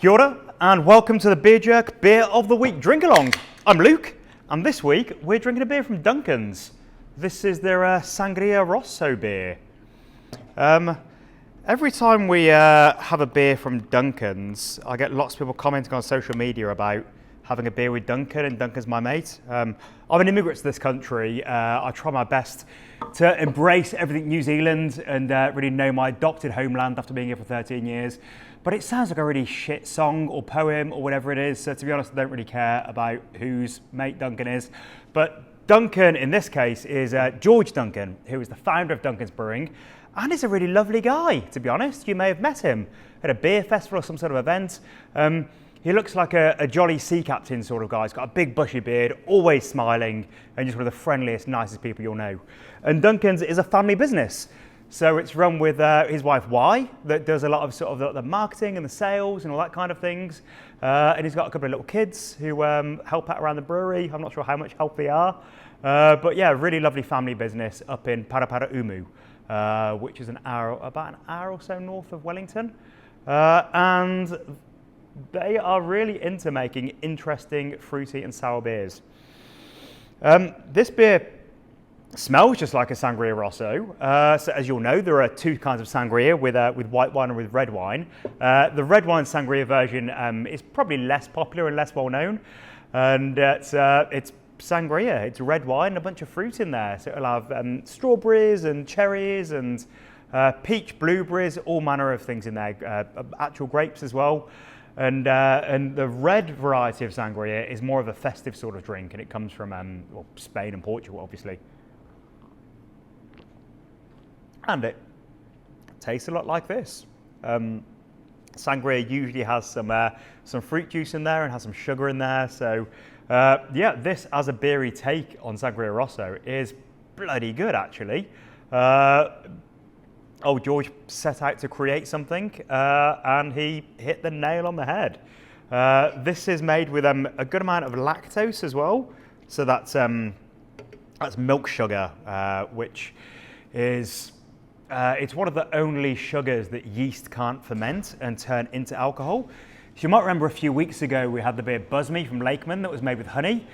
Kia ora, and welcome to the Beer Jerk Beer of the Week Drink Along. I'm Luke, and this week we're drinking a beer from Duncan's. This is their Sangria Rosso beer. Every time we have a beer from Duncan's, I get lots of people commenting on social media about having a beer with Duncan, and Duncan's my mate. I'm an immigrant to this country. I try my best to embrace everything New Zealand and really know my adopted homeland after being here for 13 years. But it sounds like a really shit song or poem or whatever it is. So to be honest, I don't really care about whose mate Duncan is. But Duncan, in this case, is George Duncan, who is the founder of Duncan's Brewing. And he's a really lovely guy, to be honest. You may have met him at a beer festival or some sort of event. He looks like a jolly sea captain sort of guy. He's got a big bushy beard, always smiling, and just one of the friendliest, nicest people you'll know. And Duncan's is a family business. So it's run with his wife, Y, that does a lot of sort of the marketing and the sales and all that kind of things. And he's got a couple of little kids who help out around the brewery. I'm not sure how much help they are. But yeah, really lovely family business up in Paraparaumu, which is about an hour or so north of Wellington. And they are really into making interesting fruity and sour beers. This beer smells just like a Sangria Rosso. So as you'll know, there are two kinds of Sangria with white wine and with red wine. The red wine Sangria version is probably less popular and less well known. And it's Sangria, it's red wine and a bunch of fruit in there. So it'll have strawberries and cherries and peach, blueberries, all manner of things in there, actual grapes as well. And the red variety of Sangria is more of a festive sort of drink, and it comes from Spain and Portugal, obviously. And it tastes a lot like this. Sangria usually has some fruit juice in there and has some sugar in there. So yeah, this as a beery take on Sangria Rosso is bloody good, actually. George set out to create something and he hit the nail on the head. This is made with a good amount of lactose as well. So that's milk sugar, which is it's one of the only sugars that yeast can't ferment and turn into alcohol. So you might remember a few weeks ago we had the beer Buzz Me from Lakeman that was made with honey.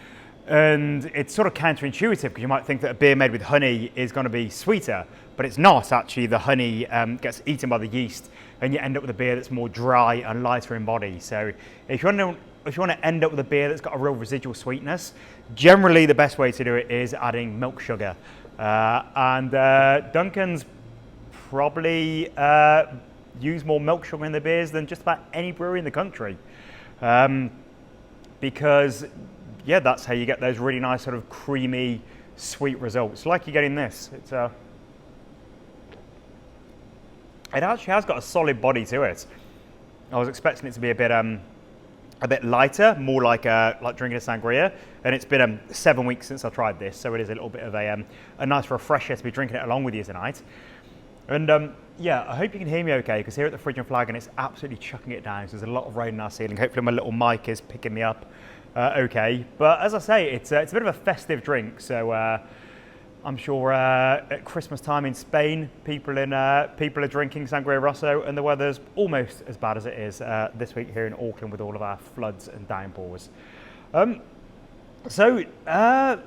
And it's sort of counterintuitive because you might think that a beer made with honey is going to be sweeter, but it's not. Actually, the honey gets eaten by the yeast and you end up with a beer that's more dry and lighter in body. So if you want to end up with a beer that's got a real residual sweetness, generally the best way to do it is adding milk sugar. And Duncan's probably use more milk sugar in their beers than just about any brewery in the country. Because yeah, that's how you get those really nice sort of creamy, sweet results, like you get in this. It actually has got a solid body to it. I was expecting it to be a bit lighter, more like drinking a sangria, and it's been 7 weeks since I tried this, so it is a little bit of a nice refresher to be drinking it along with you tonight. And yeah, I hope you can hear me okay, because here at the Fridge and Flagon, it's absolutely chucking it down. So there's a lot of rain in our ceiling. Hopefully my little mic is picking me up okay. But as I say, it's a bit of a festive drink. So I'm sure at Christmas time in Spain, people are drinking Sangria Rosso, and the weather's almost as bad as it is this week here in Auckland with all of our floods and downpours. So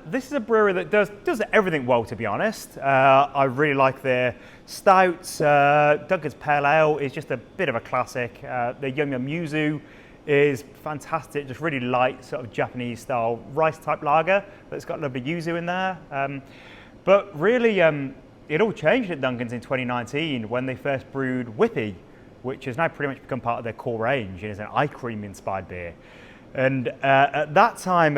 this is a brewery that does everything well, to be honest. I really like their stouts. Duncan's Pale Ale is just a bit of a classic. Their Yum Yum Yuzu is fantastic, just really light sort of Japanese style rice type lager that's got a little bit of yuzu in there. But really it all changed at Duncan's in 2019 when they first brewed Whippy, which has now pretty much become part of their core range and is an ice cream inspired beer. And at that time,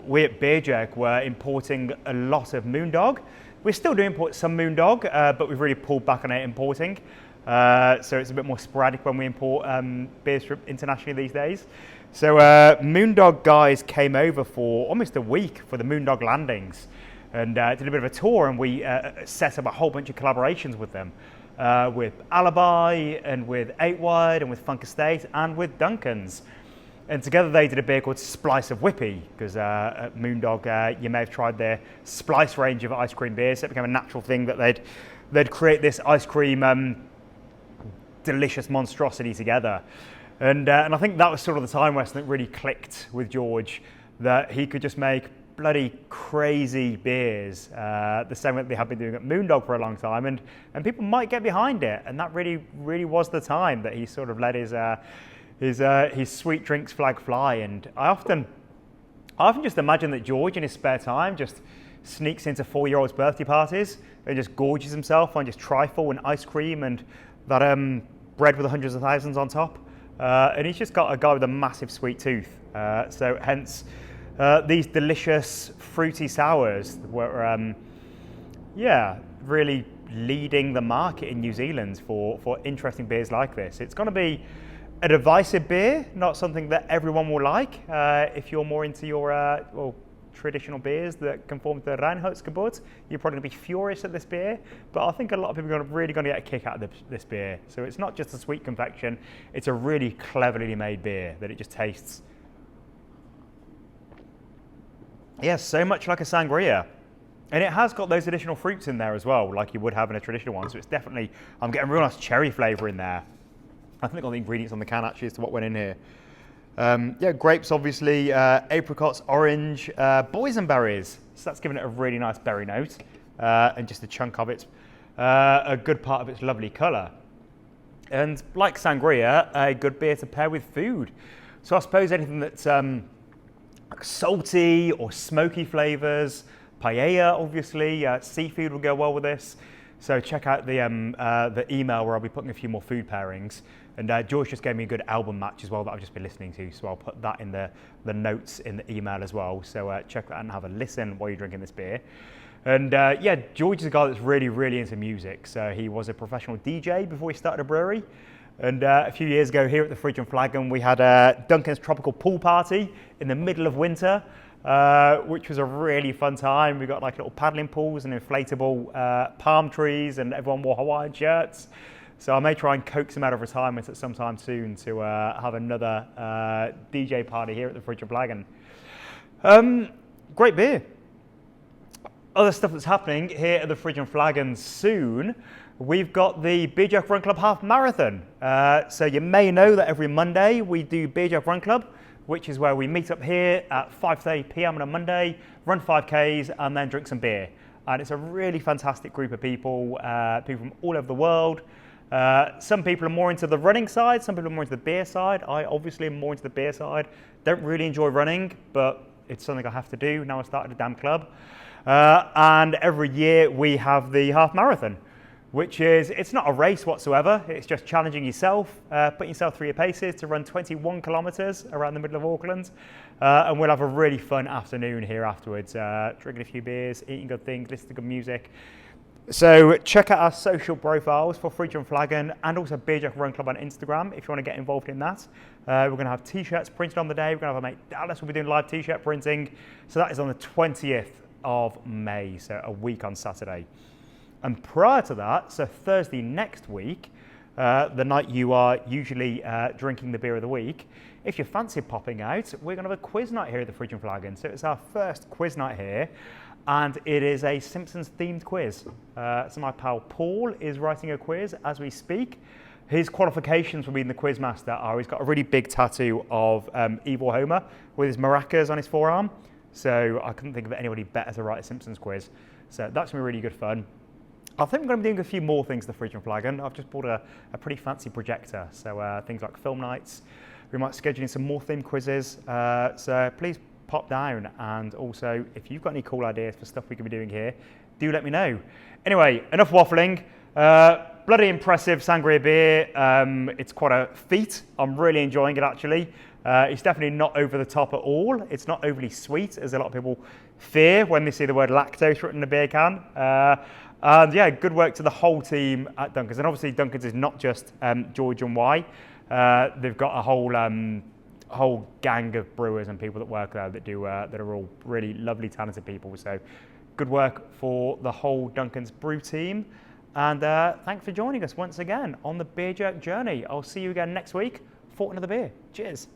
we at Beer Jerk were importing a lot of Moondog. We still do import some Moondog, but we've really pulled back on our importing. So it's a bit more sporadic when we import beers internationally these days. So Moondog guys came over for almost a week for the Moondog landings and did a bit of a tour, and we set up a whole bunch of collaborations with them, with Alibi and with 8 Wide and with Funk Estate and with Duncan's. And together they did a beer called Splice of Whippy, because at Moondog you may have tried their Splice range of ice cream beers. So it became a natural thing that they'd create this ice cream delicious monstrosity together. And I think that was sort of the time where something really clicked with George, that he could just make bloody crazy beers, the same way they have been doing at Moondog for a long time, and people might get behind it. And that really was the time that he sort of let his sweet drinks flag fly. And I often just imagine that George in his spare time just sneaks into 4-year-olds' birthday parties and just gorges himself on just trifle and ice cream and that bread with hundreds of thousands on top. And he's just got a guy with a massive sweet tooth. So hence these delicious fruity sours were, really leading the market in New Zealand for interesting beers like this. It's going to be a divisive beer, not something that everyone will like. If you're more into your traditional beers that conform to the Reinheitsgebot, you're probably going to be furious at this beer, but I think a lot of people are really going to get a kick out of this beer. So it's not just a sweet confection, it's a really cleverly made beer that it just tastes, so much like a sangria. And it has got those additional fruits in there as well, like you would have in a traditional one. So it's definitely, I'm getting real nice cherry flavour in there. I think all the ingredients on the can actually as to what went in here. Grapes, obviously, apricots, orange, boysenberries. So that's giving it a really nice berry note, and just a chunk of it, a good part of its lovely colour. And like sangria, a good beer to pair with food. So I suppose anything that's like salty or smoky flavours, paella, obviously, seafood will go well with this. So check out the email where I'll be putting a few more food pairings. And George just gave me a good album match as well that I've just been listening to, so I'll put that in the notes in the email as well. So check that out and have a listen while you're drinking this beer. And George is a guy that's really into music. So he was a professional DJ before he started a brewery. And a few years ago here at the Fridge and Flagon, we had Duncan's Tropical Pool Party in the middle of winter, which was a really fun time. We got like little paddling pools and inflatable palm trees, and everyone wore Hawaiian shirts. So I may try and coax him out of retirement at some time soon to have another DJ party here at the Fridge and Flagon. Great beer. Other stuff that's happening here at the Fridge and Flagon soon. We've got the Beer Jug Run Club Half Marathon. So you may know that every Monday we do Beer Jug Run Club, which is where we meet up here at 5:30 p.m. on a Monday, run 5Ks, and then drink some beer. And it's a really fantastic group of people, people from all over the world. Some people are more into the running side, some people are more into the beer side. I obviously am more into the beer side. Don't really enjoy running, but it's something I have to do now I started a damn club. And every year we have the half marathon, which is, it's not a race whatsoever. It's just challenging yourself, putting yourself through your paces to run 21 kilometres around the middle of Auckland. And we'll have a really fun afternoon here afterwards, drinking a few beers, eating good things, listening to good music. So check out our social profiles for Fridge and Flagon and also Beer Jug Run Club on Instagram if you want to get involved in that. We're going to have t-shirts printed on the day. We're going to have our mate Dallas will be doing live t-shirt printing. So that is on the 20th of May, so a week on Saturday. And prior to that, so Thursday next week, the night you are usually drinking the beer of the week, if you fancy popping out, we're going to have a quiz night here at the Fridge and Flagon. So it's our first quiz night here, and it is a Simpsons themed quiz. So my pal Paul is writing a quiz as we speak. His qualifications for being the quiz master are he's got a really big tattoo of Evil Homer with his maracas on his forearm. So I couldn't think of anybody better to write a Simpsons quiz. So that's going to be really good fun. I think we're going to be doing a few more things at the Fridge and Flagon. I've just bought a pretty fancy projector. So things like film nights. We might schedule in some more themed quizzes. So please pop down. And also, if you've got any cool ideas for stuff we could be doing here, do let me know. Anyway, enough waffling. Bloody impressive sangria beer. It's quite a feat. I'm really enjoying it actually. It's definitely not over the top at all. It's not overly sweet, as a lot of people fear when they see the word lactose written in a beer can. And yeah, good work to the whole team at Duncan's. And obviously Duncan's is not just George and Y. They've got a whole gang of brewers and people that work there that are all really lovely, talented people. So good work for the whole Duncan's brew team. And thanks for joining us once again on the Beer Jerk journey. I'll see you again next week for another beer. Cheers.